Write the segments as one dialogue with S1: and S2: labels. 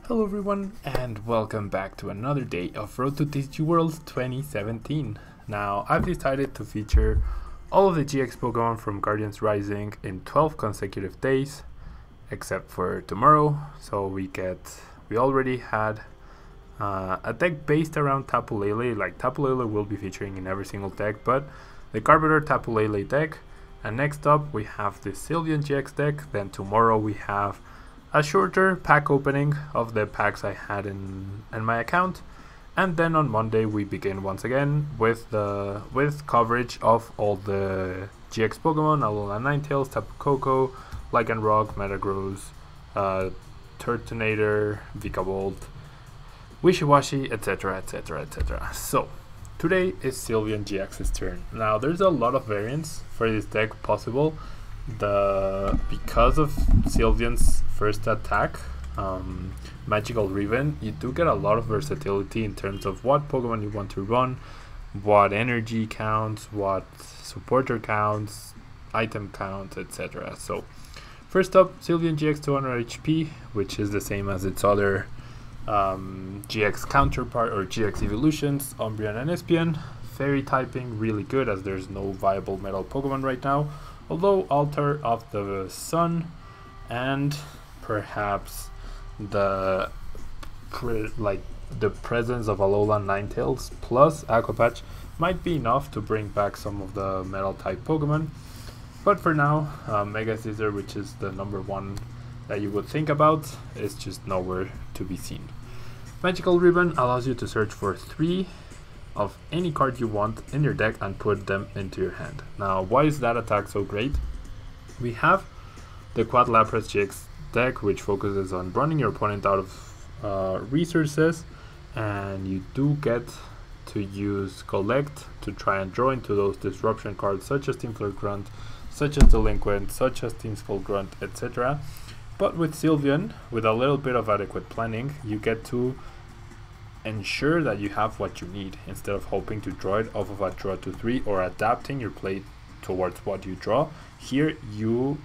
S1: Hello everyone and welcome back to another day of Road to TCG World 2017. Now I've decided to feature all of the GX Pokemon from Guardians Rising in 12 consecutive days except for tomorrow. So we already had a deck based around Tapu Lele. Like Tapu Lele will be featuring in every single deck, but the Carburetor Tapu Lele deck. And next up we have the Sylveon-GX deck. Then tomorrow we have a shorter pack opening of the packs I had in my account, and then on Monday we begin once again with coverage of all the GX Pokemon: Alolan Ninetales, Tapu Koko, Lycanroc, Metagross, Turtonator, Vikavolt, Wishiwashi, etc, etc, etc. So today is Sylveon-GX's turn. Now there's a lot of variants for this deck possible. Because of Sylveon's first attack, Magical Ribbon, you do get a lot of versatility in terms of what Pokemon you want to run, what energy counts, what supporter counts, item counts, etc. So first up, Sylveon-GX 200 HP, which is the same as its other GX counterpart or GX evolutions, Umbreon and Espion. Fairy typing, really good as there's no viable metal Pokemon right now. Although Altar of the Sun and perhaps the presence of Alolan Ninetales plus Aqua Patch might be enough to bring back some of the metal type Pokemon. But for now, Mega Scissor, which is the number one that you would think about, is just nowhere to be seen. Magical Ribbon allows you to search for 3 of any card you want in your deck and put them into your hand. Now, why is that attack so great? We have the Quad Lapras GX deck, which focuses on running your opponent out of resources, and you do get to use Collect to try and draw into those disruption cards, such as Team Float Grunt, such as Delinquent, such as Team Skull Grunt, etc. But with Sylveon, with a little bit of adequate planning, you get to ensure that you have what you need instead of hoping to draw it off of a draw to 3 or adapting your play towards what you draw. Here you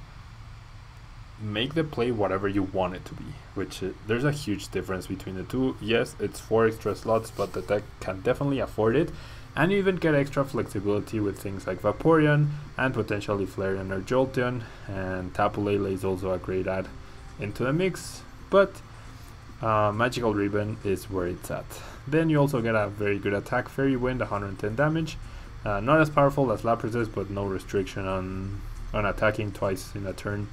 S1: make the play whatever you want it to be, which there's a huge difference between the two. Yes, it's 4 extra slots, but the deck can definitely afford it, and you even get extra flexibility with things like Vaporeon and potentially Flareon or Jolteon, and Tapu Lele is also a great add into the mix, but Magical Ribbon is where it's at. Then you also get a very good attack, Fairy Wind, 110 damage. Not as powerful as Lapras's, but no restriction on attacking twice in a turn.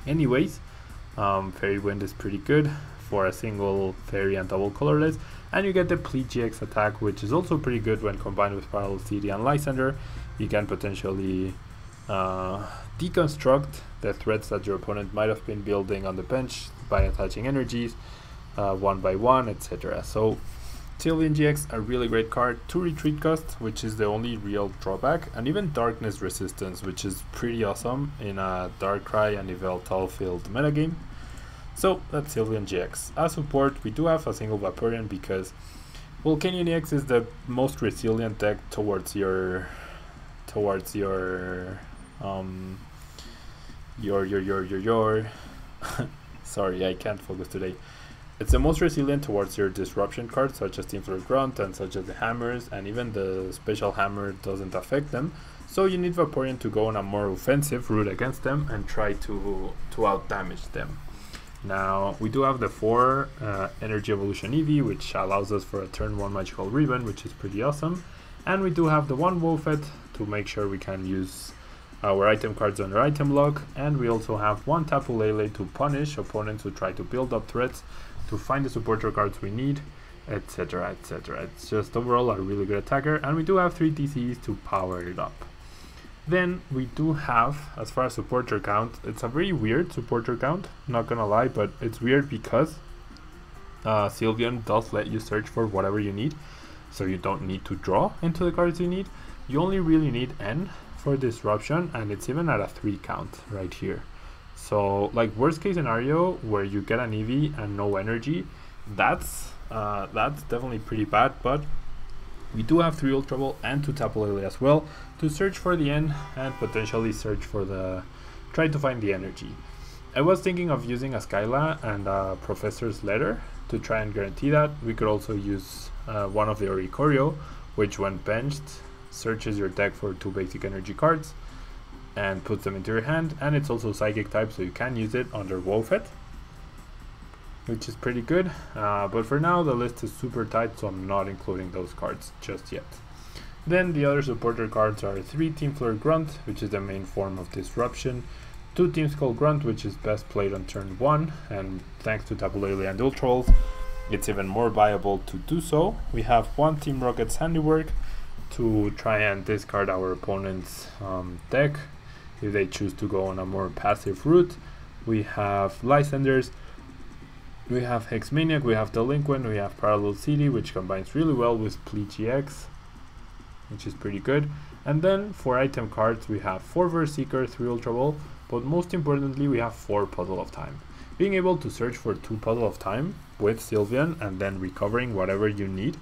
S1: Anyways, Fairy Wind is pretty good for a single Fairy and double colorless. And you get the Pleat GX attack, which is also pretty good when combined with Parallel City and Lysander. You can potentially deconstruct the threats that your opponent might have been building on the bench by attaching energies one by one, etc. So Sylveon-GX, a really great card. 2 retreat cost, which is the only real drawback, and even darkness resistance, which is pretty awesome in a Darkrai and Yveltal filled metagame. So that's Sylveon-GX. As support, we do have a single Vaporeon because Volcanion EX is the most resilient deck towards your sorry, I can't focus today. It's the most resilient towards your disruption cards, such as Team Float Grunt and such as the hammers, and even the special hammer doesn't affect them. So you need Vaporeon to go on a more offensive route against them and try to out damage them. Now we do have the 4 Energy Evolution Eevee, which allows us for a turn 1 Magical Ribbon, which is pretty awesome. And we do have the 1 Wobbuffet to make sure we can use our item cards under item lock, and we also have 1 Tapu Lele to punish opponents who try to build up threats, to find the supporter cards we need, etc, etc. It's just overall a really good attacker, and we do have 3 TCs to power it up. Then we do have, as far as supporter count, it's a very weird supporter count, not gonna lie, but it's weird because Sylveon does let you search for whatever you need, so you don't need to draw into the cards you need. You only really need N for disruption, and it's even at a 3 count right here. So like worst case scenario where you get an Eevee and no energy, that's definitely pretty bad, but we do have 3 Ultra Ball and 2 Tapu Lele as well to search for the N and potentially search for try to find the energy. I was thinking of using a Skyla and a Professor's Letter to try and guarantee that. We could also use one of the Oricorio, which when benched searches your deck for 2 basic energy cards and puts them into your hand, and it's also Psychic type, so you can use it under Wobbuffet, which is pretty good. But for now the list is super tight, so I'm not including those cards just yet. Then the other supporter cards are 3 Team Flare Grunt, which is the main form of disruption, 2 Team Skull Grunt, which is best played on turn 1, and thanks to Tapu Lele and Ultrolls, it's even more viable to do so. We have 1 Team Rocket's Handiwork to try and discard our opponent's deck if they choose to go on a more passive route. We have Lysanders, we have Hex Maniac, we have Delinquent, we have Parallel City, which combines really well with Plea-GX, which is pretty good. And then for item cards we have 4 Verse Seeker, 3 Ultra Ball, but most importantly we have 4 Puzzle of Time. Being able to search for 2 Puzzle of Time with Sylveon and then recovering whatever you need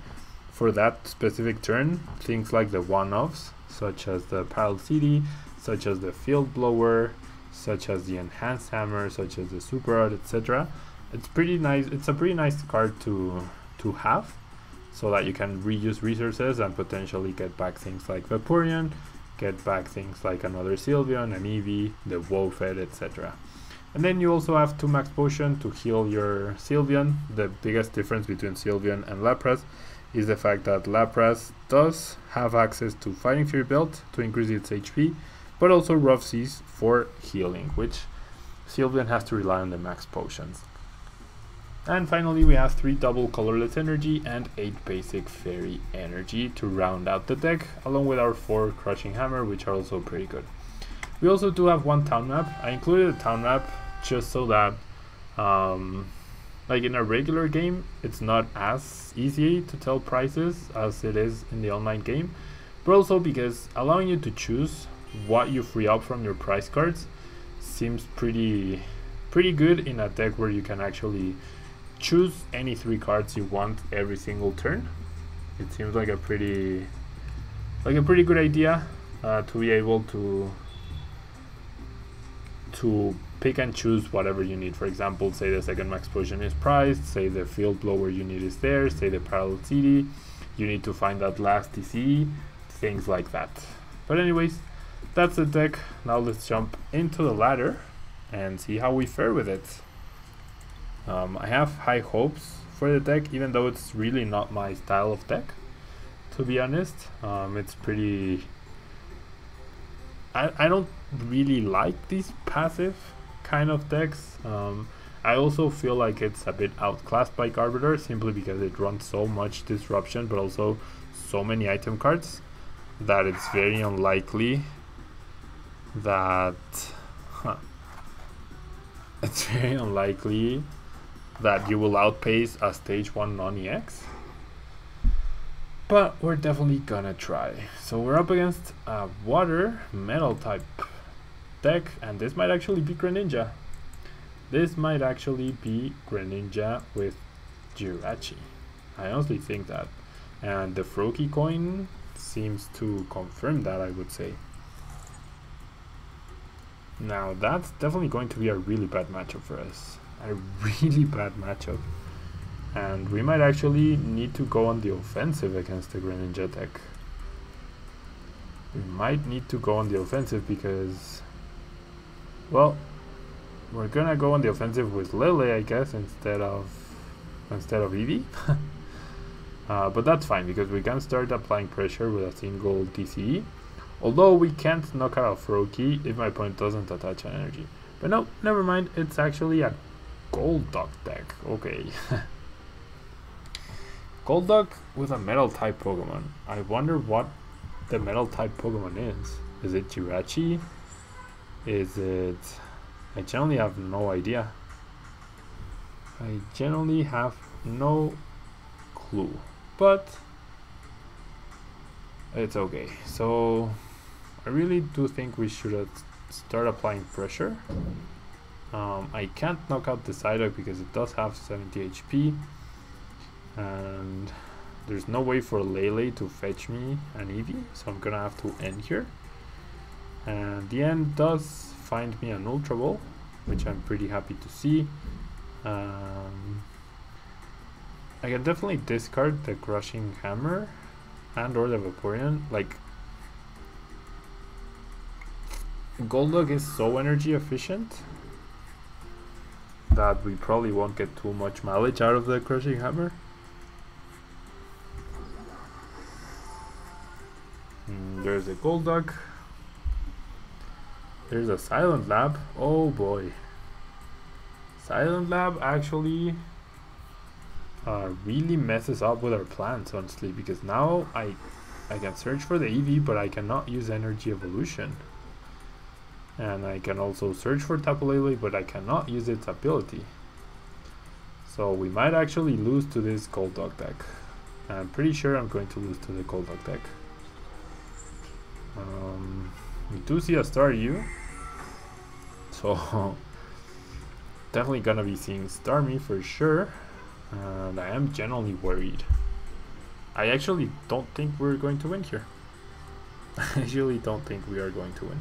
S1: for that specific turn, things like the one-offs such as the Parallel City, such as the Field Blower, such as the Enhanced Hammer, such as the Super Rod, etc. It's pretty nice. It's a pretty nice card to have, so that you can reuse resources and potentially get back things like Vaporeon, get back things like another Sylveon, an Eevee, the Wobbuffet, etc. And then you also have 2 Max Potion to heal your Sylveon. The biggest difference between Sylveon and Lapras is the fact that Lapras does have access to Fighting Fury Belt to increase its HP, but also Rough Seas for healing, which Sylveon has to rely on the Max Potions. And finally we have 3 double colorless energy and 8 basic fairy energy to round out the deck, along with our 4 crushing hammer, which are also pretty good. We also do have 1 town map. I included a town map just so that like in a regular game it's not as easy to tell prices as it is in the online game, but also because allowing you to choose what you free up from your prize cards seems pretty good in a deck where you can actually choose any 3 cards you want every single turn. It seems like a pretty good idea to be able to pick and choose whatever you need. For example, say the second Max Potion is prized, say the Field Blower you need is there, say the Parallel City, you need to find that last TCE, things like that. But anyways, that's the deck. Now let's jump into the ladder and see how we fare with it. I have high hopes for the deck, even though it's really not my style of deck, to be honest. It's pretty... I don't really like these passive kind of decks. I also feel like it's a bit outclassed by Garbiter, simply because it runs so much disruption but also so many item cards that it's very unlikely that it's very unlikely that you will outpace a stage 1 non-EX. But we're definitely gonna try. So we're up against a water metal type deck, and this might actually be Greninja. This might actually be Greninja with Jirachi. I honestly think that. And the Froakie coin seems to confirm that, I would say. Now that's definitely going to be a really bad matchup for us. A really bad matchup. And we might actually need to go on the offensive against the Greninja deck. We might need to go on the offensive because, well, we're gonna go on the offensive with Lele, I guess, instead of Eevee. But that's fine because we can start applying pressure with a single TCE. Although we can't knock out a Froakie if my opponent doesn't attach an energy. But no, never mind, it's actually a Golduck deck. Okay. Golduck with a metal type Pokemon. I wonder what the metal type Pokemon is. Is it Jirachi? Is it... I generally have no idea. I generally have no clue. But it's okay. So I really do think we should start applying pressure. I can't knock out the Psyduck because it does have 70 HP. And there's no way for Lele to fetch me an Eevee, so I'm gonna have to end here. And the end does find me an Ultra Ball, which I'm pretty happy to see. I can definitely discard the Crushing Hammer and or the Vaporeon. Like, Golduck is so energy efficient that we probably won't get too much mileage out of the Crushing Hammer. There's a Golduck. There's a Silent Lab. Oh boy. Silent Lab actually really messes up with our plans, honestly, because now I can search for the Eevee, but I cannot use Energy Evolution. And I can also search for Tapu Lele, but I cannot use its ability. So we might actually lose to this Golduck deck. I'm pretty sure I'm going to lose to the Golduck deck. We do see a Staryu, so definitely gonna be seeing Starmie for sure. And I am generally worried. I actually don't think we're going to win here. I actually don't think we are going to win.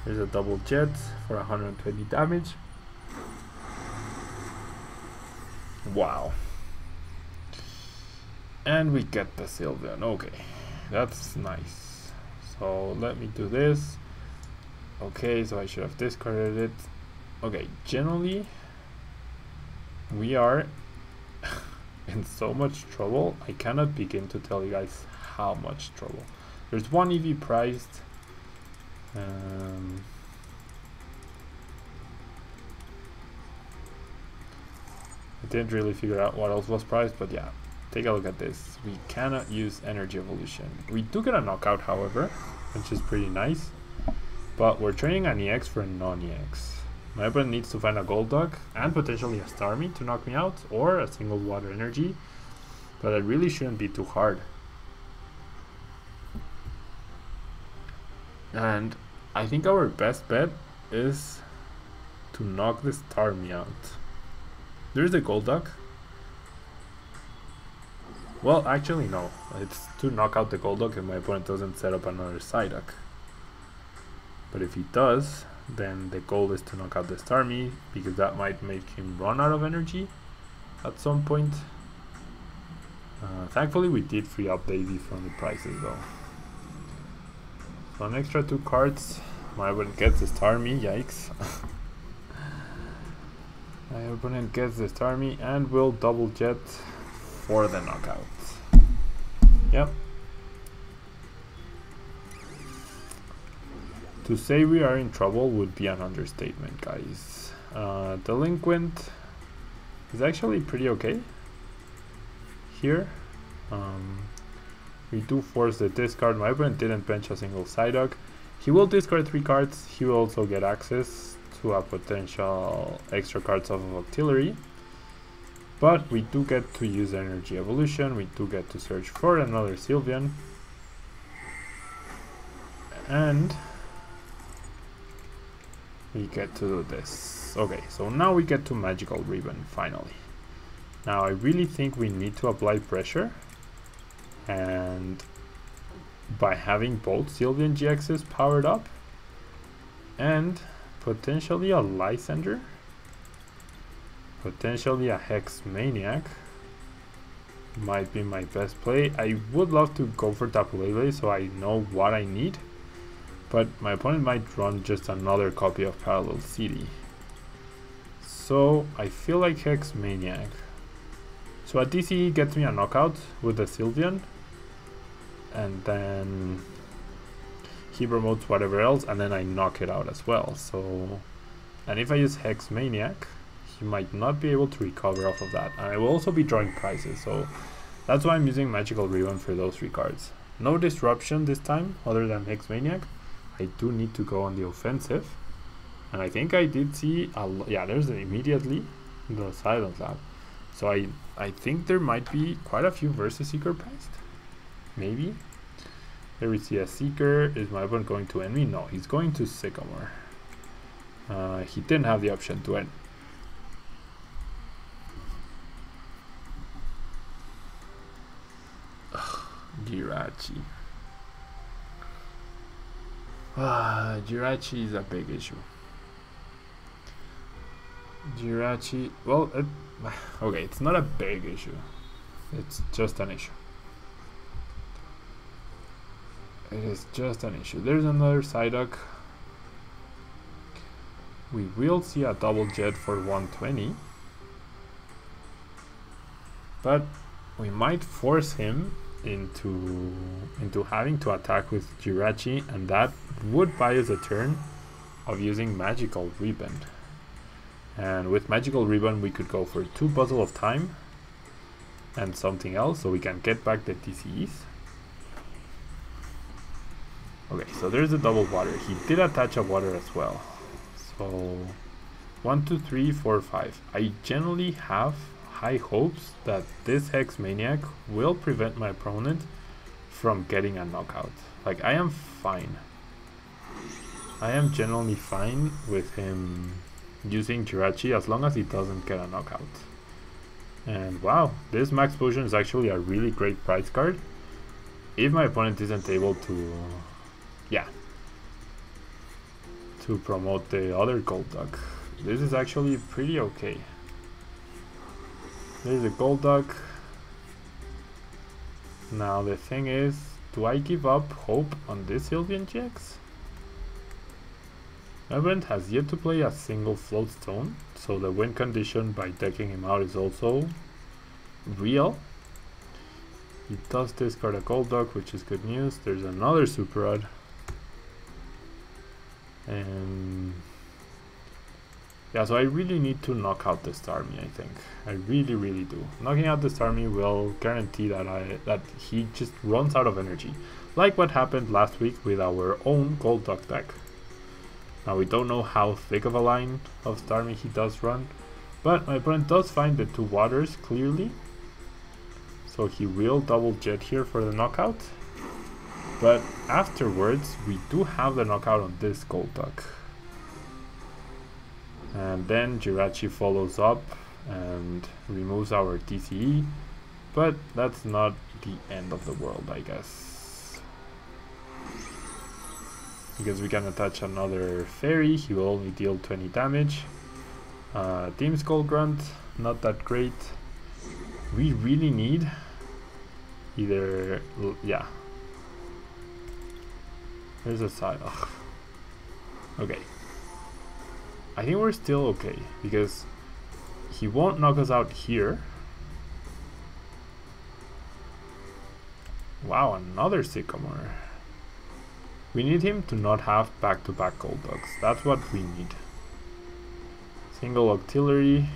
S1: There's a double jet for 120 damage. Wow. And we get the Sylveon. Okay, that's nice. So let me do this. Okay, so I should have discarded it. Okay, generally we are in so much trouble. I cannot begin to tell you guys how much trouble. There's one Eevee priced. I didn't really figure out what else was priced, but yeah, take a look at this. We cannot use Energy Evolution. We do get a knockout, however, which is pretty nice, but we're trading an EX for a non-EX. My opponent needs to find a Golduck and potentially a Starmie to knock me out, or a single Water Energy, but it really shouldn't be too hard. And I think our best bet is to knock this Starmie out. There's a Golduck. Well, actually no, it's to knock out the Golduck if my opponent doesn't set up another Psyduck. But if he does, then the goal is to knock out the Starmie, because that might make him run out of energy at some point. Thankfully we did free up the Eevee from the prices though. So an extra 2 cards, my opponent gets the Starmie, yikes. My opponent gets the Starmie and will double jet for the knockout. Yep. To say we are in trouble would be an understatement, guys. Delinquent is actually pretty okay here. We do force the discard. My opponent didn't bench a single Psyduck. He will discard 3 cards. He will also get access to a potential extra cards off of Octillery. But we do get to use Energy Evolution. We do get to search for another Sylveon. And we get to do this. Okay, so now we get to Magical Ribbon finally. Now I really think we need to apply pressure, and by having both Sylveon-GXs powered up and potentially a Lysandre, potentially a Hex Maniac might be my best play. I would love to go for Tapu Lele so I know what I need, but my opponent might run just another copy of Parallel City. So I feel like Hex Maniac. So a DC gets me a knockout with the Sylveon, and then he promotes whatever else, and then I knock it out as well. So, and if I use Hex Maniac, he might not be able to recover off of that. And I will also be drawing prizes, so that's why I'm using Magical Ribbon for those 3 cards. No disruption this time, other than Hex Maniac. I do need to go on the offensive, and I think I did see yeah, there's immediately the Silent Lab. So I think there might be quite a few versus Seeker priced, maybe. Here we see a Seeker. Is my opponent going to end me? No, he's going to Sycamore. He didn't have the option to end. Jirachi. Jirachi is a big issue. Jirachi, well, okay, it's not a big issue. It's just an issue. It is just an issue. There's another Psyduck. We will see a double jet for 120. But we might force him into having to attack with Jirachi, and that would buy us a turn of using Magical Ribbon. And with Magical Ribbon we could go for 2 Puzzle of Time and something else, so we can get back the TCEs. Okay, so there's a double water. He did attach a water as well. So 1, 2, 3, 4, 5. I generally have high hopes that this Hex Maniac will prevent my opponent from getting a knockout. Like, I am fine. I am generally fine with him using Jirachi as long as he doesn't get a knockout. And wow, this Max Potion is actually a really great prize card if my opponent isn't able to, to promote the other Golduck. This is actually pretty okay. There's a Golduck. Now the thing is, do I give up hope on this Sylveon-GX? My opponent has yet to play a single Float Stone, so the win condition by decking him out is also real. He does discard a Golduck, which is good news. There's another Super Rod. And yeah, so I really need to knock out the Starmie, I think. I really do. Knocking out the Starmie will guarantee that he just runs out of energy. Like what happened last week with our own Golduck deck. Now we don't know how thick of a line of Starmie he does run, but my opponent does find the 2 waters clearly. So he will double jet here for the knockout. But afterwards we do have the knockout on this Golduck. And then Jirachi follows up and removes our TCE, but that's not the end of the world, I guess. Because we can attach another fairy, he will only deal 20 damage. Team Skull Grunt, not that great. We really need either, yeah. There's a side. Ugh. Okay. I think we're still okay, because he won't knock us out here. Wow, another Sycamore. We need him to not have back-to-back Golducks. That's what we need. Single Octillery.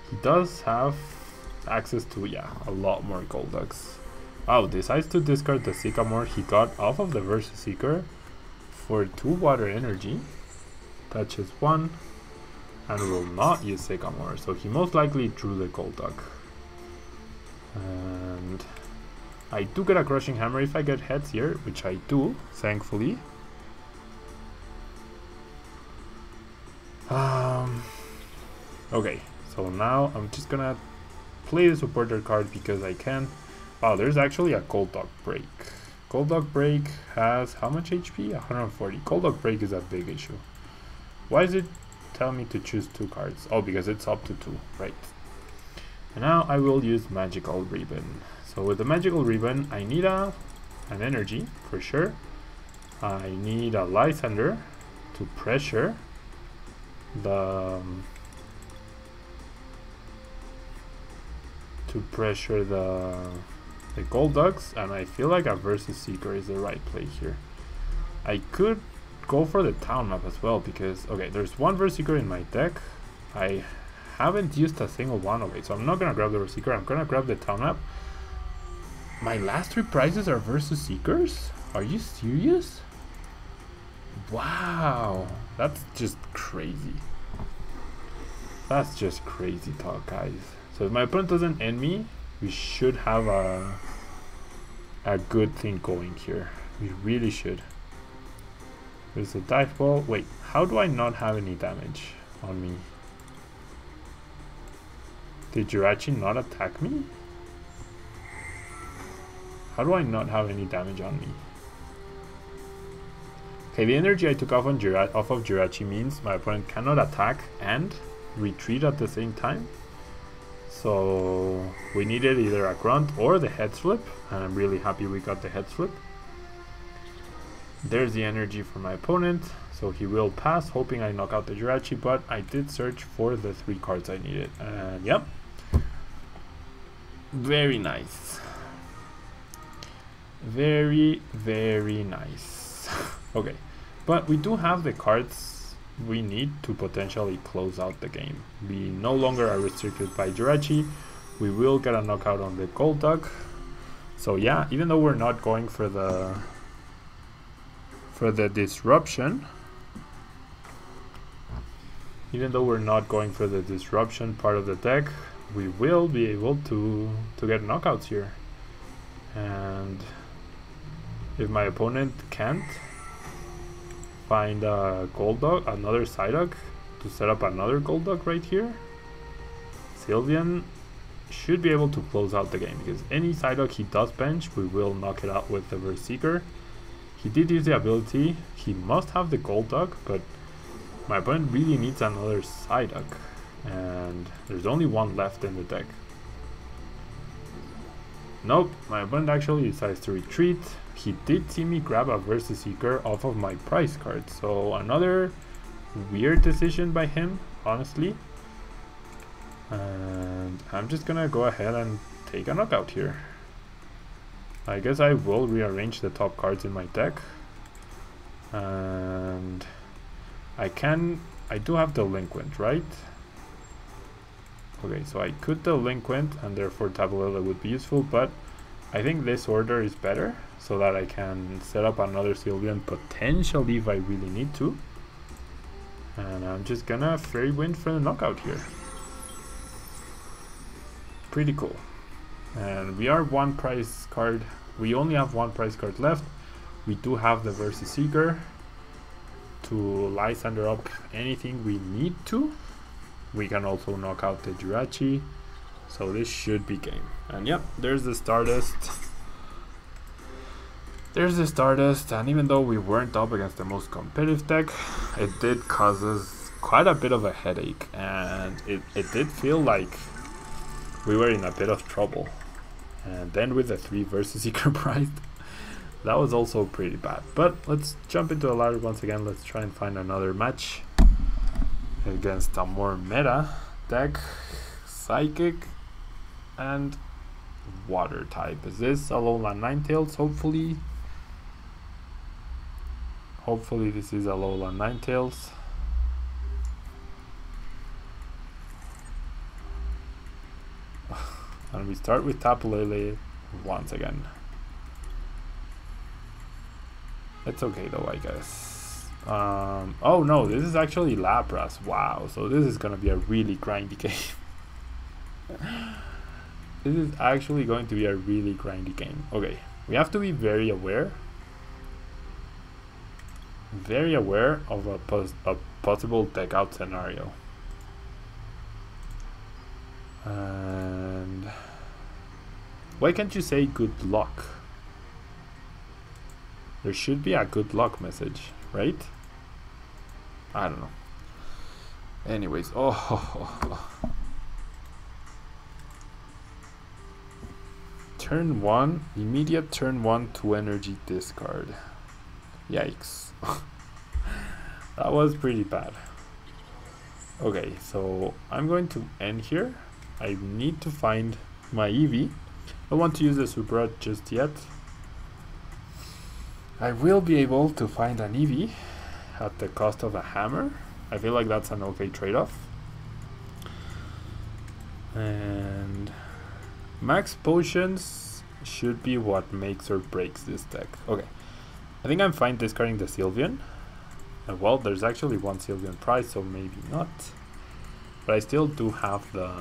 S1: He does have access to, yeah, a lot more Golducks. Wow, decides to discard the Sycamore he got off of the Versus Seeker for 2 water energy. Touches 1 and will not use Sycamore, so he most likely drew the Golduck. And I do get a Crushing Hammer if I get heads here, which I do, thankfully. Okay, so now I'm just gonna play the supporter card because I can. Wow, there's actually a Golduck Break. Golduck Break has how much HP? 140. Golduck Break is a big issue. Why does it tell me to choose 2 cards? Oh, because it's up to 2, right. And now I will use Magical Ribbon. So with the Magical Ribbon, I need an energy, for sure. I need a Lysander to pressure the... the Golducks, and I feel like a Versus Seeker is the right play here. I could go for the Town Map as well, because, okay, there's 1 Versus Seeker in my deck. I haven't used a single one of it, so I'm not gonna grab the Versus Seeker, I'm gonna grab the Town Map. My last 3 prizes are Versus Seekers? Are you serious? Wow, that's just crazy. That's just crazy talk, guys. So if my opponent doesn't end me, we should have a good thing going here. We really should. There's a dive ball. Wait, how do I not have any damage on me? Did Jirachi not attack me? How do I not have any damage on me? Okay, the energy I took off of Jirachi means my opponent cannot attack and retreat at the same time. So we needed either a Grunt or the head flip, and I'm really happy we got the head flip. There's the energy for my opponent, so he will pass, hoping I knock out the Jirachi, but I did search for the 3 cards I needed, and yep. Very nice. Very, very nice. Okay, but we do have the cards we need to potentially close out the game. We no longer are restricted by Jirachi. We will get a knockout on the Golduck. So yeah, even though we're not going for the disruption, part of the deck, we will be able to get knockouts here. And if my opponent can't find a Golduck, another Psyduck, to set up another Golduck right here, Sylveon should be able to close out the game, because any Psyduck he does bench, we will knock it out with the Seeker. He did use the ability, he must have the Golduck, but my opponent really needs another Psyduck, and there's only one left in the deck. Nope, my opponent actually decides to retreat. He did see me grab a Versus Seeker off of my prize card, so another weird decision by him, honestly. And I'm just gonna go ahead and take a knockout here. I guess I will rearrange the top cards in my deck. And I do have Delinquent, right? Okay, so I could Delinquent, and therefore Tapu Lele would be useful, but I think this order is better, so that I can set up another Sylveon potentially if I really need to. And I'm just gonna Fairy Wind for the knockout here. Pretty cool. And we are one prize card. We only have one prize card left. We do have the Versus Seeker to Lysander up anything we need to. We can also knock out the Jirachi. So this should be game. And yep, there's the Stardust. And even though we weren't up against the most competitive deck, it did cause us quite a bit of a headache, and it did feel like we were in a bit of trouble. And then with the 3 Versus Seeker prize, that was also pretty bad. But let's jump into the ladder once again. Let's try and find another match against a more meta deck. Psychic and Water type. Is this Alola Ninetales? Hopefully this is Alola Ninetales. And we start with Tapu Lele once again. It's okay though, I guess. Oh no, this is actually Lapras. Wow, so this is gonna be a really grindy game. This is actually going to be a really grindy game. Okay, we have to be very aware of a possible deck out scenario. And why can't you say good luck? There should be a good luck message, right? I don't know. Anyways, turn 1, immediate turn 1 2 energy discard. Yikes. That was pretty bad. Okay, so I'm going to end here. I need to find my Eevee. I don't want to use the Super Rod just yet. I will be able to find an Eevee at the cost of a hammer. I feel like that's an okay trade-off. And max potions should be what makes or breaks this deck. Okay, I think I'm fine discarding the Sylveon. Well, there's actually one Sylveon prize, so maybe not. But I still do have the...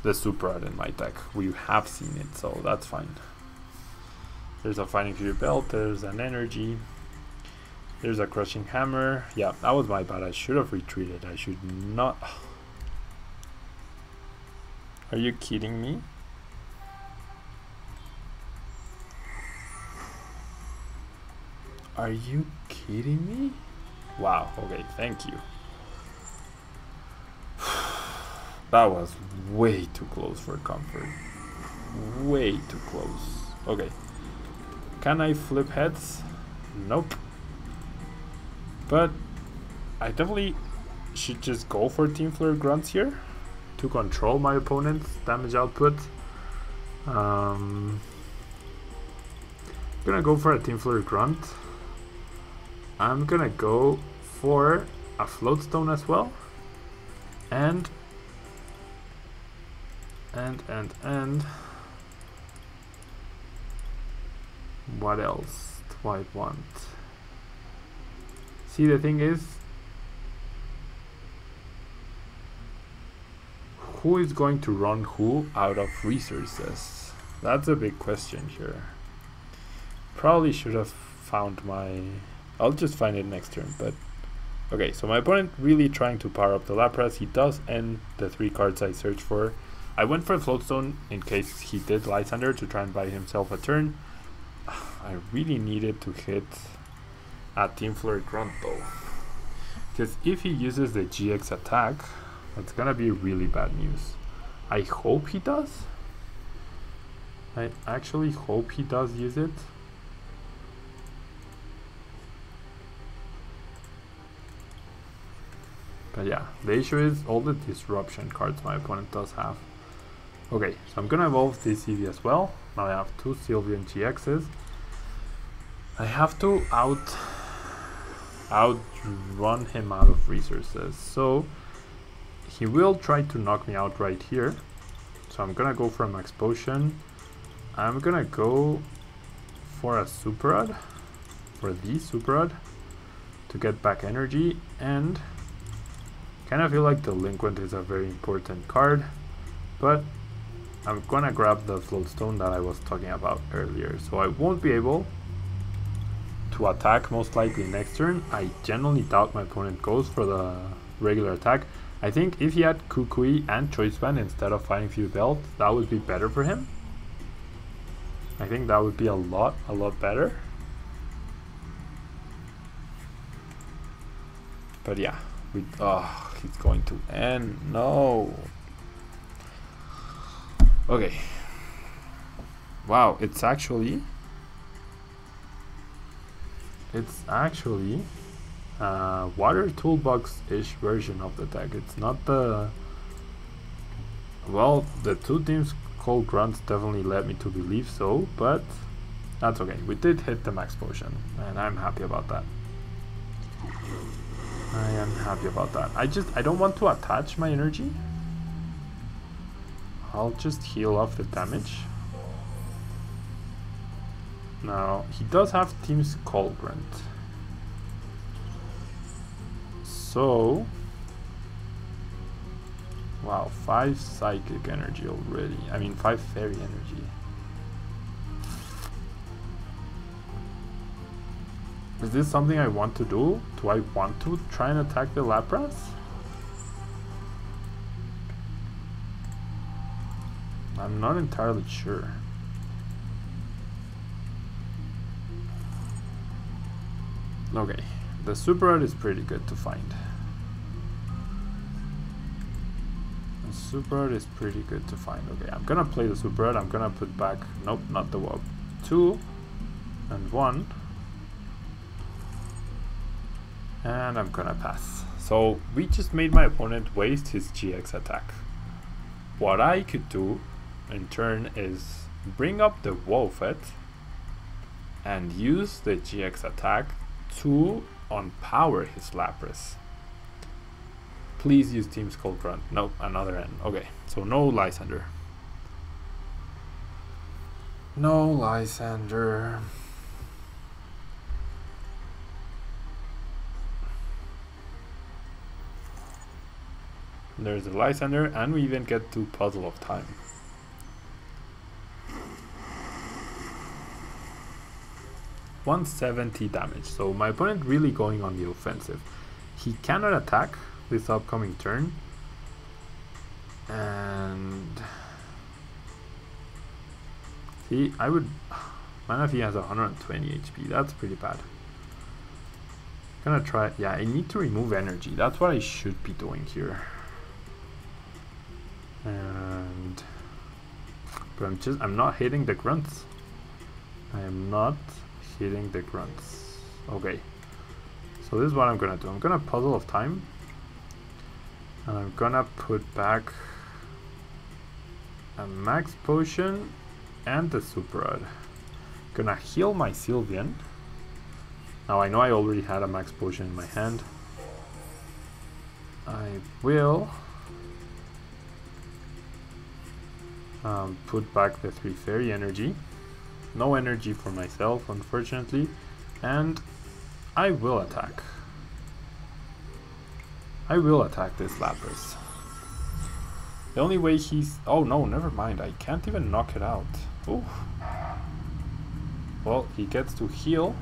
S1: the Super Rod in my deck. We have seen it, so that's fine. There's a Fighting Fury Belt, there's an Energy, there's a Crushing Hammer. Yeah, that was my bad. I should have retreated. I should not. Are you kidding me? Are you kidding me? Wow, okay, thank you. That was way too close for comfort. Way too close. Okay. Can I flip heads? Nope. But I definitely should just go for Team Flare Grunts here to control my opponent's damage output. Gonna go for a Team Flare Grunt. I'm gonna go for a Float Stone as well. And what else do I want? See, the thing is, who is going to run who out of resources? That's a big question here. Probably should have found my... I'll just find it next turn, but... Okay, so my opponent really trying to power up the Lapras. He does end the 3 cards I searched for. I went for Float Stone in case he did Lysander to try and buy himself a turn. I really needed to hit a Team Flare Grunt though. Because if he uses the GX attack, that's gonna be really bad news. I hope he does. I actually hope he does use it. But yeah, the issue is all the disruption cards my opponent does have. Okay, so I'm gonna evolve this Eevee as well. Now I have 2 Sylveon-GXs. I have to outrun him out of resources. So he will try to knock me out right here. So I'm gonna go for a Max Potion. I'm gonna go for a Super Rod, for the Super Rod, to get back energy, and kind of feel like Delinquent is a very important card, but I'm gonna grab the Float Stone that I was talking about earlier. So I won't be able to attack most likely next turn. I genuinely doubt my opponent goes for the regular attack. I think if he had Kukui and Choice Band instead of Fighting Few Belt, that would be better for him. I think that would be a lot better. But yeah, he's going to end. No. Okay. Wow, it's actually water toolbox-ish version of the deck. It's not the... Well, the 2 teams called Grunts definitely led me to believe so, but that's okay. We did hit the Max Potion, and I'm happy about that. I am happy about that. I don't want to attach my energy. I'll just heal off the damage. Now, he does have Team's Call Grunt. So... Wow, 5 Psychic energy already. I mean, 5 Fairy energy. Is this something I want to do? Do I want to try and attack the Lapras? I'm not entirely sure. Okay, the Super Rod is pretty good to find. The Super Rod is pretty good to find. Okay, I'm gonna play the Super Rod. I'm gonna put back, nope, not the Wob. 2 and 1. And I'm gonna pass. So we just made my opponent waste his GX attack. What I could do in turn is bring up the Wobbuffet and use the GX attack to unpower his Lapras. Please use Team Skull Grunt. Nope, another N. Okay, so no Lysander. No Lysander. There's the Lysander, and we even get to Puzzle of Time. $170 damage, so my opponent really going on the offensive. He cannot attack this upcoming turn, and See, I would... Manaphy has 120 HP, that's pretty bad. Gonna try... Yeah, I need to remove energy, that's what I should be doing here. And... But I'm not hitting the grunts. I am not hitting the grunts. Okay. So this is what I'm gonna do. I'm gonna Puzzle of Time. And I'm gonna put back a Max Potion and the Super Rod. Gonna heal my Sylveon. Now I know I already had a Max Potion in my hand. I will put back the 3 Fairy Energy. No energy for myself, unfortunately. And I will attack. I will attack this Lapras. The only way he's... Oh no, never mind. I can't even knock it out. Ooh. Well, he gets to heal.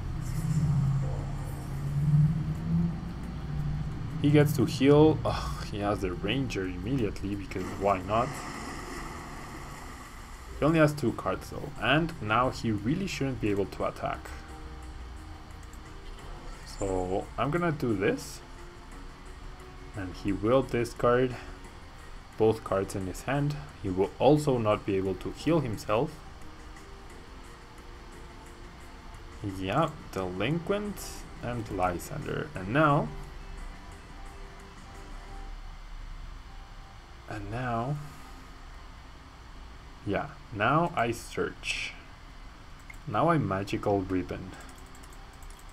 S1: He gets to heal. Oh, he has the Ranger immediately because why not? He only has 2 cards though. And now he really shouldn't be able to attack. So I'm gonna do this. And he will discard both cards in his hand. He will also not be able to heal himself. Yeah, Delinquent and Lysander. And now yeah, now I search. Now I Magical Ribbon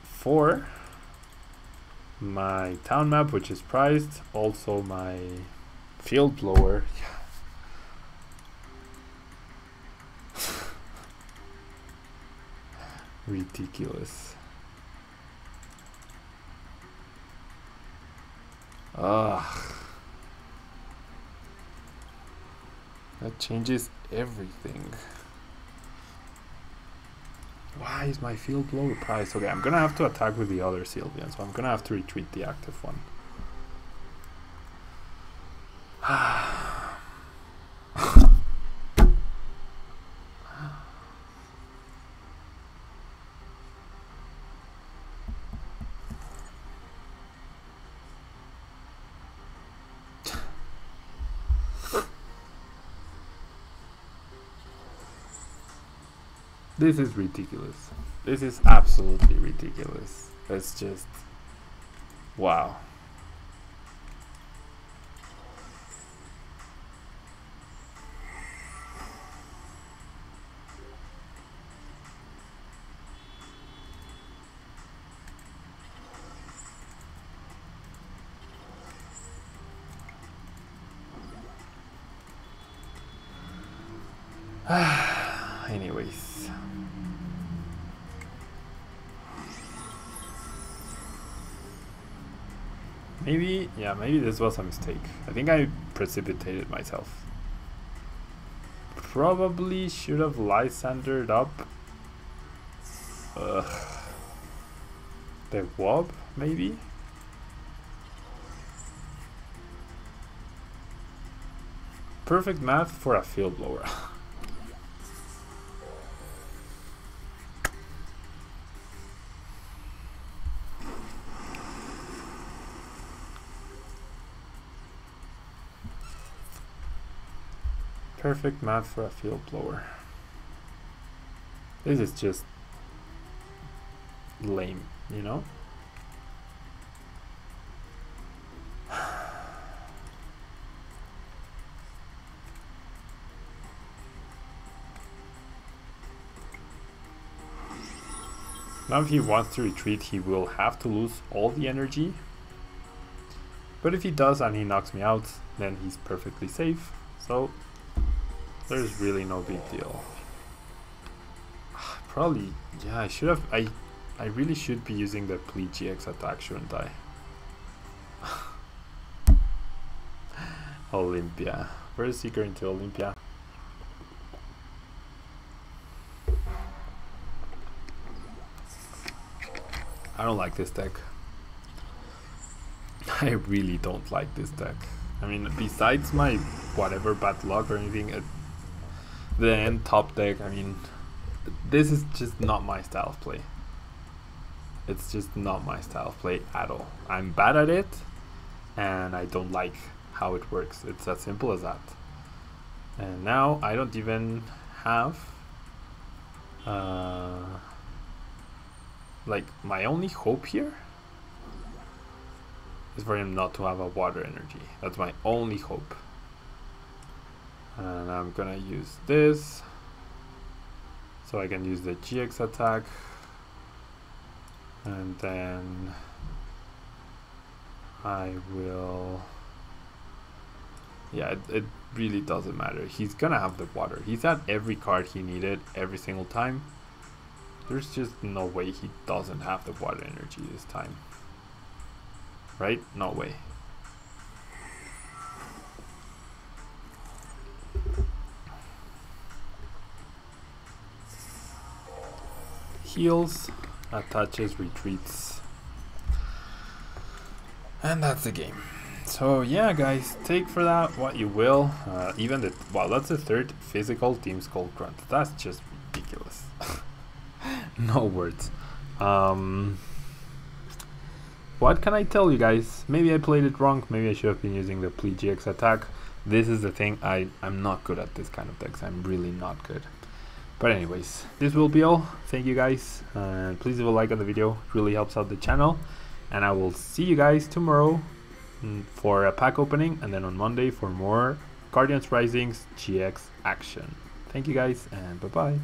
S1: for my town map, which is prized, also my field blower. Ridiculous. Ugh. That changes everything. Why is my field blower prized? Okay, I'm gonna have to attack with the other Sylveon, so I'm gonna have to retreat the active one. This is ridiculous. This is absolutely ridiculous. That's just... wow. Anyways. Maybe, yeah, maybe this was a mistake. I think I precipitated myself. Probably should have Lysandered up. The Wob, maybe? Perfect math for a field blower. Perfect math for a field blower. This is just lame, you know? Now if he wants to retreat, he will have to lose all the energy. But if he does and he knocks me out, then he's perfectly safe. So there's really no big deal. Probably, yeah, I should have, I really should be using the GX attack, shouldn't I? Olympia. Where's Seeker into Olympia? I don't like this deck. I really don't like this deck. I mean, besides my whatever bad luck or anything, the end top deck, I mean, this is just not my style of play. It's just not my style of play at all. I'm bad at it, and I don't like how it works. It's as simple as that. And now I don't even have like, my only hope here is for him not to have a water energy. That's my only hope. And I'm gonna use this so I can use the GX attack, and then I will, yeah, it really doesn't matter. He's gonna have the water. He's had every card he needed every single time. There's just no way he doesn't have the water energy this time. Right? No way. Heals, attaches, retreats. And that's the game. So yeah, guys, take for that what you will. Even the, well, that's the third physical team's called Grunt. That's just ridiculous. No words. What can I tell you guys? Maybe I played it wrong. Maybe I should have been using the GX attack. This is the thing. I'm not good at this kind of decks. I'm really not good. But anyways, this will be all. Thank you guys. Please leave a like on the video. It really helps out the channel. And I will see you guys tomorrow for a pack opening, and then on Monday for more Guardians Rising's GX action. Thank you guys, and bye bye.